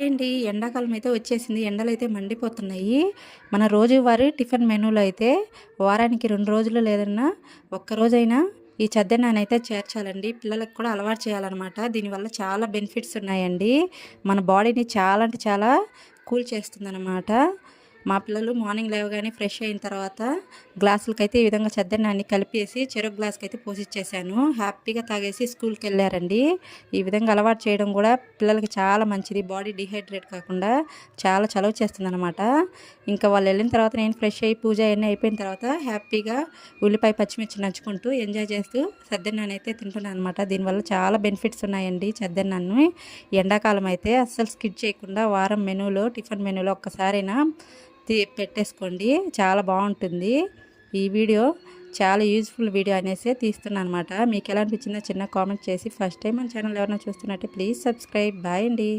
ఏంటి ఎండాకాలం అయితే వచ్చేసింది. ఎండలైతే మండిపోతున్నాయి. మన రోజువారీ టిఫిన్ మెనూలో అయితే వారానికి 2 రోజులు లేదన్నా ఒక్కరోజైనా ఈ చద్దన్నానైతే చేర్చాలండి. పిల్లలకి కూడా అలవాటు చేయాలనమాట. దీనివల్ల చాలా బెనిఫిట్స్ ఉన్నాయండి. మన బాడీని చాలా అంటే చాలా కూల్ చేస్తుందనమాట. మా పిల్లలు మార్నింగ్ లేవగానే ఫ్రెష్ అయిన తర్వాత గ్లాసులకైతే ఈ విధంగా చద్దన్నాన్ని కలిపేసి చెరొక గ్లాస్‌కైతే పోసిచ్చేసాను. హ్యాపీగా తాగేసి స్కూల్‌కెళ్ళారండి. ఈ విధంగా అలవాటు చేయడం కూడా పిల్లలకి చాలా మంచిది. బాడీ డీహైడ్రేట్ కాకుండా చాలా చలువ చేస్తుందనమాట. ఇంకా వాళ్ళెళ్ళిన తర్వాత నేను ఫ్రెష్ అయ్యి పూజ అయన్నీ అయిపోయిన తర్వాత హ్యాపీగా ఉల్లిపాయ, పచ్చిమిర్చి నంచుకుంటూ ఎంజాయ్ చేస్తూ చద్దన్నానైతే తింటున్నాననమాట. దీనివల్ల చాలా బెనిఫిట్స్ ఉన్నాయండి చద్దన్నాన్ని. ఎండాకాలం అయితే అస్సలు స్కిప్ చేయకుండా వారం మెనూలో టిఫిన్ మెనూలో ఒక్కసారైనా పెట్టేసుకోండి. చాలా బాగుంటుంది. ఈ వీడియో చాలా యూజ్ఫుల్ వీడియో అనేసి తీస్తున్నాను అనమాట. మీకు ఎలా అనిపించిందో చిన్న కామెంట్ చేసి ఫస్ట్ టైం మన ఛానల్ ఎవరైనా చూస్తున్నట్టే ప్లీజ్ సబ్స్క్రైబ్. బాయ్ అండి.